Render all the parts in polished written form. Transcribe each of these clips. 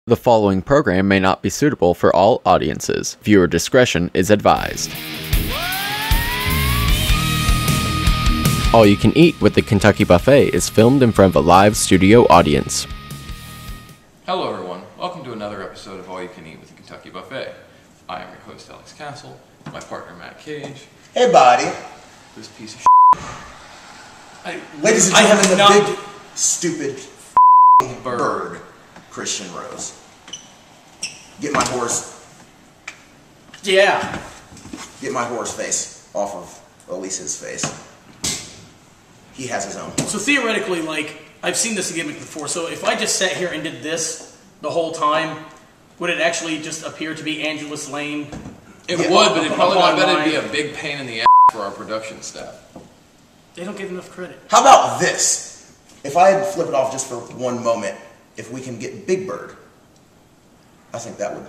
The following program may not be suitable for all audiences. Viewer discretion is advised. All You Can Eat with the Kentucky Buffet is filmed in front of a live studio audience. Hello everyone, welcome to another episode of All You Can Eat with the Kentucky Buffet. I am your host Alex Castle, my partner Matt Cage. Hey buddy. This piece of Ladies and gentlemen, the big, stupid bird, Christian Rose. Get my horse. Yeah. Get my horse face off of Elise's face. He has his own. So theoretically, like, I've seen this gimmick before, so if I just sat here and did this the whole time, would it actually just appear to be Angelus Lane? It would, but it probably, I bet it'd be a big pain in the ass for our production staff. They don't give enough credit. How about this? If I had flip it off just for one moment, if we can get Big Bird, I think that would...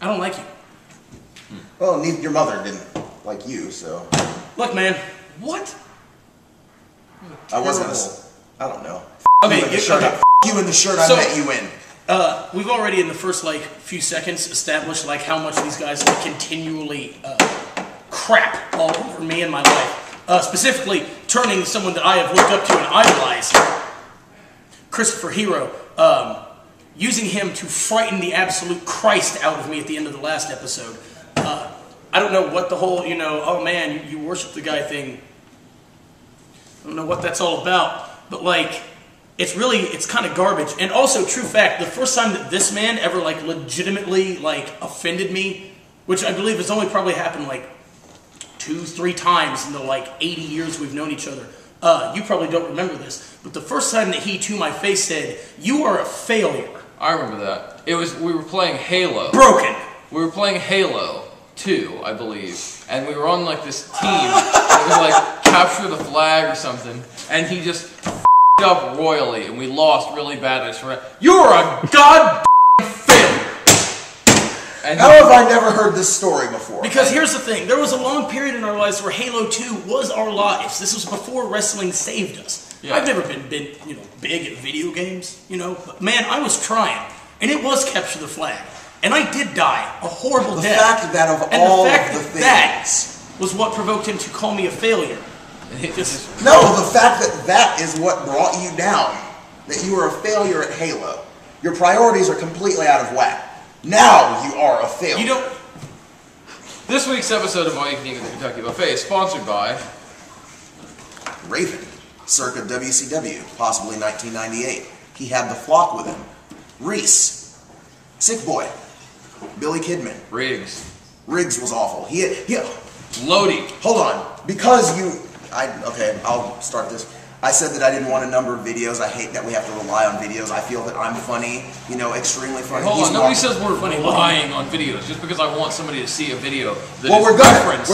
I don't like you. Well, your mother didn't like you, so... Look, man. What? I wasn't I don't know. Okay, You in the shirt I met you in. We've already in the first, like, few seconds established, like, how much these guys continually crap all over me and my life. Specifically, turning someone that I have looked up to and idolized, Christopher Hero, using him to frighten the absolute Christ out of me at the end of the last episode. I don't know what the whole, oh man, you worship the guy thing. I don't know what that's all about, but like, it's kind of garbage. And also, true fact, the first time that this man ever like legitimately like offended me, which I believe has only probably happened like 2-3 times in the like 80 years we've known each other. You probably don't remember this, but the first time that he to my face said, "You are a failure." I remember that. We were playing Halo. Broken. We were playing Halo 2, I believe, and we were on like this team. It was like capture the flag or something, and he just f***ed up royally, and we lost really bad. I swear, "You're a god failure." And how have I never heard this story before? Because here's the thing, there was a long period in our lives where Halo 2 was our lives. This was before wrestling saved us. Yeah. I've never been big at video games, but man, I was trying, and it was capture the flag, and I did die a horrible death. The fact that of and all the fact the that things, that was what provoked him to call me a failure. No, the fact that that is what brought you down, that you were a failure at Halo. Your priorities are completely out of whack. Now you are a failure. This week's episode of All You Can Eat with the Kentucky Buffet is sponsored by Raven, circa WCW, possibly 1998. He had the Flock with him. Reese, Sick Boy, Billy Kidman. Riggs was awful. Lodi. Hold on, because okay, I'll start this. I said that I didn't want a number of videos. I hate that we have to rely on videos. I feel that I'm funny, extremely funny. Hold on, nobody says we're relying on videos just because I want somebody to see a video that we're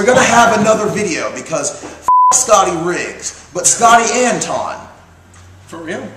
gonna have another video because Scotty Riggs, but Scotty Anton. For real?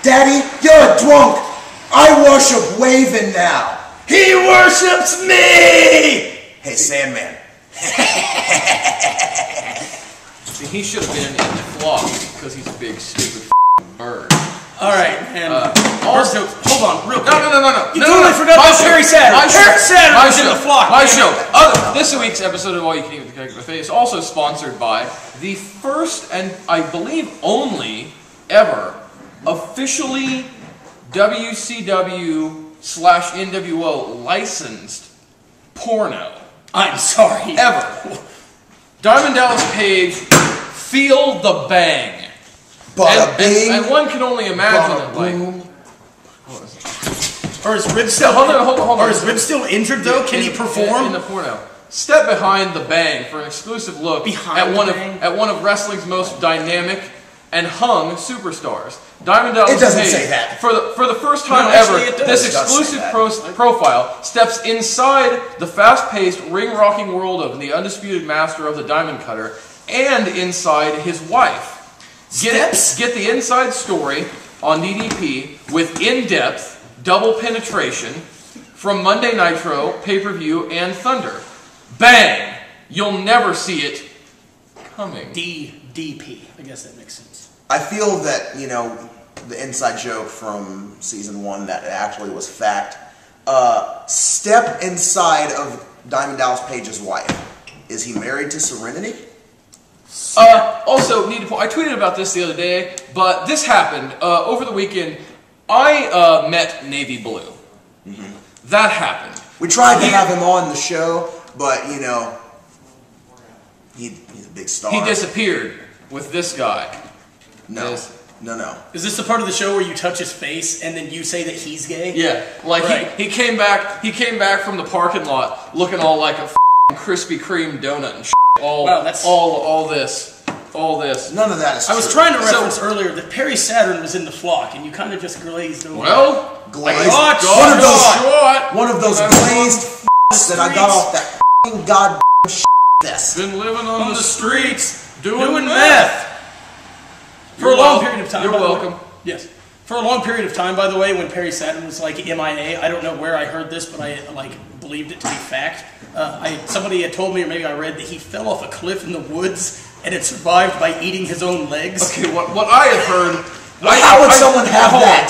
Daddy, you're a drunk. I worship Wavin now. He worships me! Hey, Sandman. See, he should have been in the Flock because he's a big, stupid bird. Alright, and also, hold on, real quick. No. You totally forgot about Perry Saturn. Perry Saturn was in the Flock. My show. This week's episode of All You Can Eat with the Kentucky Buffet is also sponsored by the first and I believe only ever officially WCW NWO licensed porno I'm sorry. ever. Diamond Dallas Page, feel the bang. Bada bing. And one can only imagine Bada it, like... boom. Are his ribs still? Hold on. Are his ribs still injured though? Can he perform? In the porno. Step behind the bang for an exclusive look at one of wrestling's most dynamic and hung superstars. Diamond Dallas Page. It doesn't say that. For the first time actually, ever, it does. this It does say exclusive that. profile steps inside the fast-paced, ring-rocking world of the undisputed master of the Diamond Cutter and inside his wife. Get the inside story on DDP with in-depth, double penetration from Monday Nitro, pay-per-view, and Thunder. Bang! You'll never see it coming. DDP. I guess that makes sense. I feel that, you know, the inside joke from season 1 that actually was fact. Step inside of Diamond Dallas Page's wife. Is he married to Serenity? Also, need to point, I tweeted about this the other day, but this happened over the weekend. I met Navy Blue. That happened. We tried to have him on the show, but, you know, he's a big star. He disappeared with this guy. No. No. Is this the part of the show where you touch his face and then you say that he's gay? Yeah, like Right. he came back. He came back from the parking lot looking all like a f***ing Krispy Kreme donut and shit. Wow, that's all this. None of that is true. I was trying to reference earlier that Perry Saturn was in the flock, and you kind of just glazed over. Well, glazed. One One of those glazed f***s that I got off that f***ing goddamn this. Been living on the streets doing meth. For a long period of time. You're by the way. welcome. Yes. For a long period of time, by the way, when Perry Saturn was like MIA, I don't know where I heard this, but I believed it to be fact. Somebody had told me, or maybe I read, that he fell off a cliff in the woods and had survived by eating his own legs. Okay, what I had heard. How would someone have that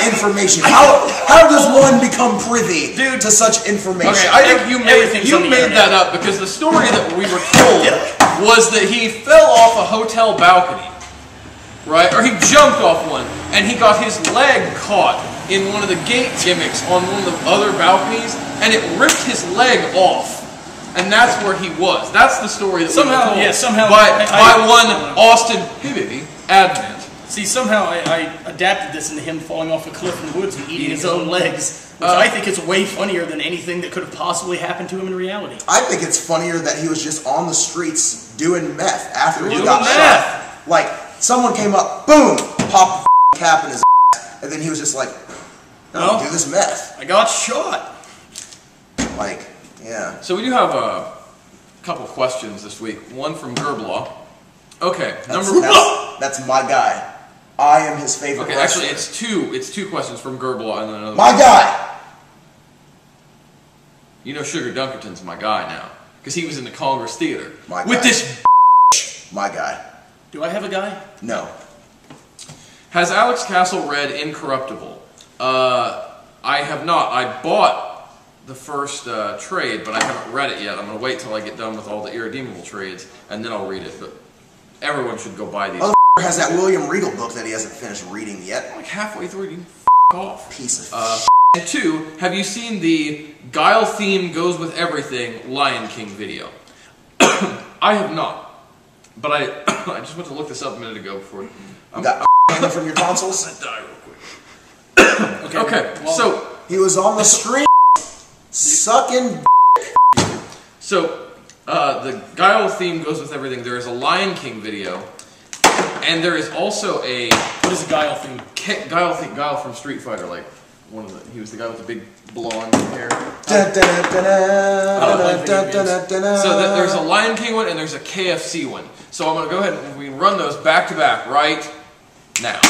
information? How does one become privy to such information? Okay, I think you made that up because the story that we were told was that he fell off a hotel balcony, right? Or he jumped off one and he got his leg caught in one of the gate gimmicks on one of the other balconies, and it ripped his leg off. And that's where he was. That's the story that we were told. Yeah, somehow by one Austin, hey baby, Advent. See, somehow I adapted this into him falling off a cliff in the woods and eating his own legs, which I think is way funnier than anything that could have possibly happened to him in reality. I think it's funnier that he was just on the streets doing meth after he got shot. Like, someone came up, boom, popped the cap in his ass, and then he was just like, no, do this meth. I got shot. Like, yeah. So we do have a couple questions this week. One from Gerblaw. Okay, That's my guy. I am his favorite Okay, wrestler. actually, it's two questions from Gerblaw and then another. My guy. You know Sugar Dunkerton's my guy now because he was in the Congress Theater My with guy. this. My guy. Do I have a guy? No. Has Alex Castle read Incorruptible? I have not. I bought the first trade, but I haven't read it yet. I'm going to wait till I get done with all the irredeemable trades, and then I'll read it. But everyone should go buy these. Has that William Regal book that he hasn't finished reading yet. Like halfway through, you can f*** off. Piece of And two, have you seen the Guile theme goes with everything Lion King video? I have not, but I I just went to look this up a minute ago before. You got hanging from your tonsils? Die real quick. Okay, well, so he was on the street sucking. So the Guile theme goes with everything. There is a Lion King video, and there is also a What is a Guile theme? Guile from Street Fighter, like one of the. He was the guy with the big blonde hair. So there's a Lion King one and there's a KFC one. So I'm going to go ahead and we can run those back to back right now.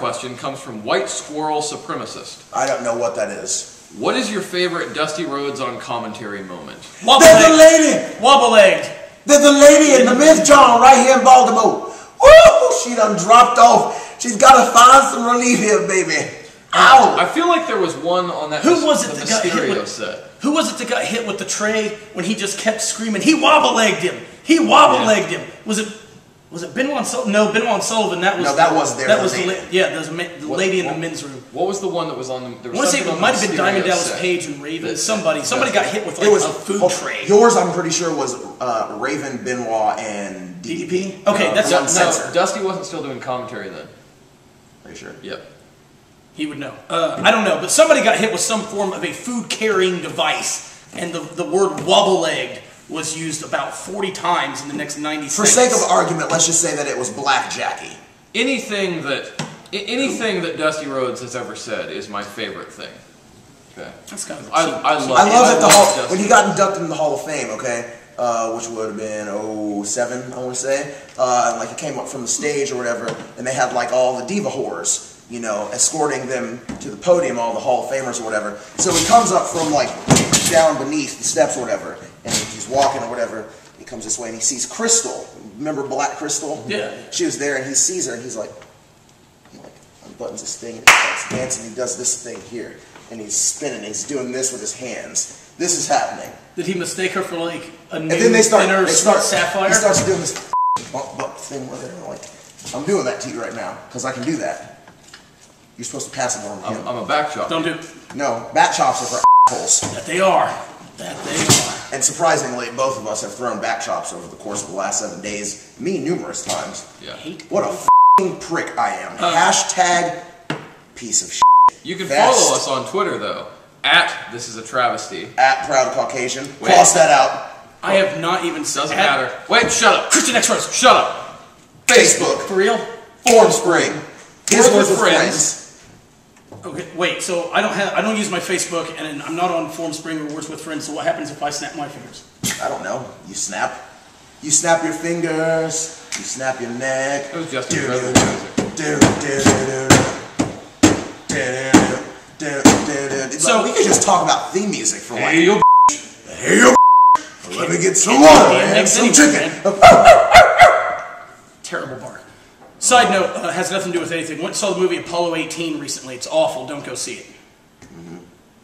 question comes from White Squirrel Supremacist. I don't know what that is. What is your favorite Dusty Rhodes on commentary moment? There's a lady! Wobble-legged. There's a lady in the Myth John right here in Baltimore. Woo! She done dropped off. She's got to find some relief here, baby. Ow! I feel like there was one on that. Who was it that got hit Mysterio with set? Who was it that got hit with the tray when he just kept screaming? He wobble-legged him. He wobble-legged him. Was it Benoit Sullivan? No, Benoit Sullivan. That was there. That was the lady in the men's room. What was the one that was on the? There I want to say it might have been Diamond Dallas set. Page and Raven. Somebody got hit with like a food tray. Yours, I'm pretty sure, was Raven, Benoit, and DDP. Okay, that's no, Dusty wasn't still doing commentary then. Are you sure? Yep. He would know. I don't know, but somebody got hit with some form of a food-carrying device, and the word wobble-legged was used about 40 times in the next 90 seconds. For sake of argument, let's just say that it was Black Jackie. Anything that Dusty Rhodes has ever said is my favorite thing. Okay. That's kind of I love that when he got inducted in the Hall of Fame, okay, which would have been 07, I want to say, like he came up from the stage or whatever, and they had like all the diva whores, you know, escorting them to the podium, all the Hall of Famers or whatever. So he comes up from like down beneath the steps or whatever, and he's walking or whatever. He comes this way and he sees Crystal. Remember Black Crystal? Yeah. She was there and he sees her and he unbuttons this thing and he starts dancing. He does this thing here and he's spinning. He's doing this with his hands. This is happening. Did he mistake her for like a new, and then they start sapphire? He starts doing this bump thing with it. And like, I'm doing that to you right now because I can do that. You're supposed to pass it on to him. I'm a back chop. Don't do it. No, back chops are for assholes. That they are. That they are. And surprisingly, both of us have thrown back chops over the course of the last 7 days. Me numerous times. Yeah. What a f***ing prick I am. Hashtag piece of shit. You can follow us on Twitter though. @This is a travesty. @Proud Caucasian. Cross that out. I have not even said Doesn't matter. Wait, shut up. Christian X Rose. Shut up. Facebook. For real? Formspring. His Words with Friends. Okay, wait. So I don't use my Facebook, and I'm not on Formspring or Words with Friends. So what happens if I snap my fingers? I don't know. You snap. You snap your fingers. You snap your neck. It was just incredible music. So we could just talk about theme music for like. Hey, yo, hey, yo, let me get some water and some chicken. Terrible bark. Side note, has nothing to do with anything. Went and saw the movie Apollo 18 recently. It's awful. Don't go see it.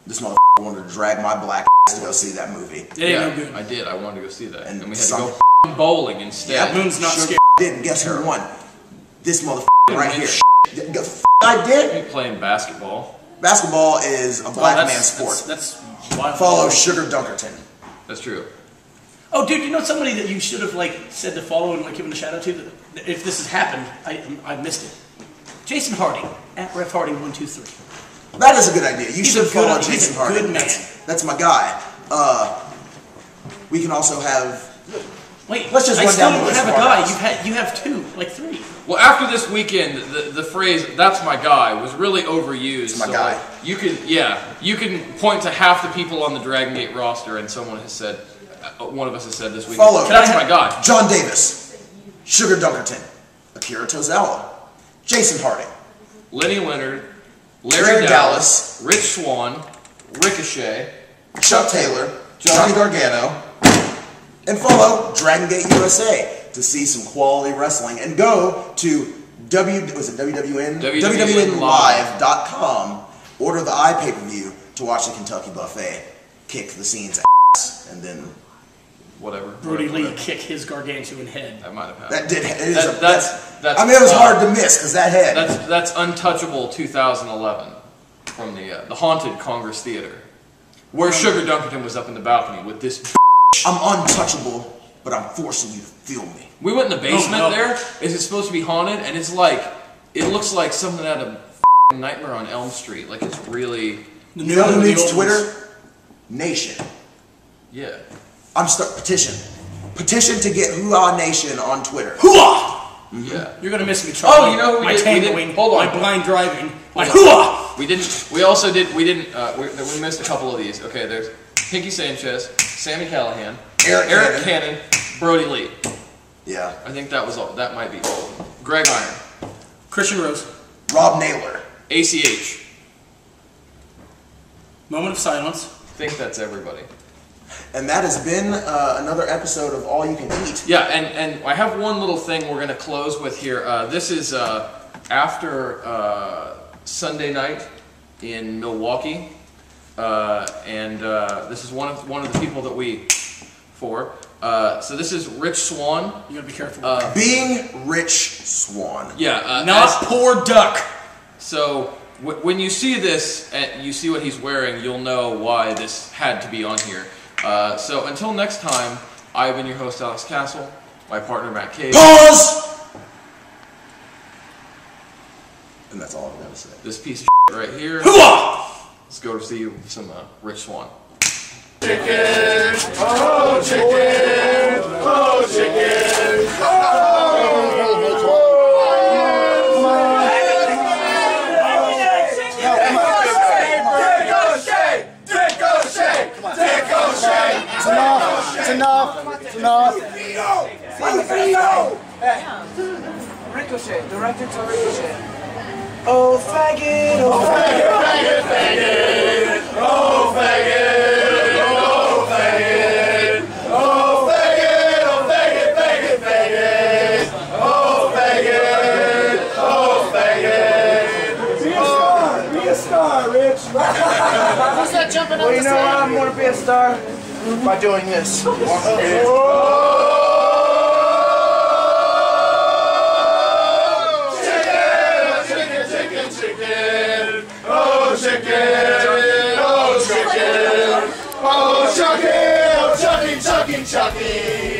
This motherfucker wanted to drag my black ass to go see that movie. It ain't no good. I did. I wanted to go see that. And we had to go bowling instead. Yeah, Moon's not scared. Didn't. Guess who won? This motherfucker right here. I did. You playing basketball. Basketball is a black man's sport. That's wild. Follow Sugar Dunkerton. That's true. Oh, dude, you know somebody that you should have like said to follow and like given a shout out to? That if this has happened, I missed it. Jason Harding @RefHarding123. That is a good idea. You should follow Jason He's a Harding. good man. That's my guy. We can also have. Wait, let's just I run still down the don't list have a of our guy. guys. You have two, like three. Well, after this weekend, the phrase "that's my guy" was really overused. It's my guy. Like, you can point to half the people on the Dragon Gate roster, and someone has said, one of us has said this weekend, Follow. "That's my guy." John Davis, Sugar Dunkerton, Akira Tozawa, Jason Harding, Lenny Leonard, Larry Dallas, Rich Swann, Ricochet, Chuck Taylor, Johnny Gargano, and follow Dragon Gate USA to see some quality wrestling. And go to WWNlive.com. Order the iPay-per-view to watch the Kentucky Buffet kick the scene's ass, and then whatever. Brody Lee kick his gargantuan head. That might have happened. that did. That's I mean, it was hard to miss because that head. That's Untouchable 2011 from the Haunted Congress Theater, where Sugar Dunkerton was up in the balcony with this. I'm untouchable, but I'm forcing you to feel me. We went in the basement Oh, no. there. Is it supposed to be haunted? And it's like, it looks like something out of Nightmare on Elm Street. Like it's really. You know who needs Twitter? Nation. Yeah. Petition. Petition to get Hoo-Ah Nation on Twitter. Hooah! Yeah. You're gonna miss me, Charlie. Oh, you know who we my did? tangling, Hold on. my blind driving, my hooah! We missed a couple of these. Okay, there's Pinky Sanchez, Sammy Callahan, Eric Cannon, Brody Lee. Yeah. I think that was all. That might be all of them. Greg Iron. Christian Rose. Rob Naylor. ACH. Moment of silence. I think that's everybody. And that has been another episode of All You Can Eat. Yeah, and I have one little thing we're going to close with here. This is after Sunday night in Milwaukee, and this is one of the people that we for. So this is Rich Swan. You gotta be careful. Being Rich Swan. Yeah, not poor duck. So when you see this and you see what he's wearing, you'll know why this had to be on here. So until next time, I've been your host, Alex Castle, my partner, Matt Cave. Pause! And that's all I'm going to say. This piece of shit right here. Let's go to see some Rich Swan. Chicken! Oh, chicken! Oh, chicken! It's enough. Ricochet, directed to Ricochet. Oh faggot, oh faggot, Faggot, faggot! Oh, faggot! Oh, faggot! Oh, faggot! Oh, faggot, faggot, faggot! Oh, faggot! Oh, faggot! Be a star, Rich. Who's that jumping Well, you know how I'm gonna be a star? By doing this. Oh, Chucky! Oh, Chucky, Chucky, Chucky!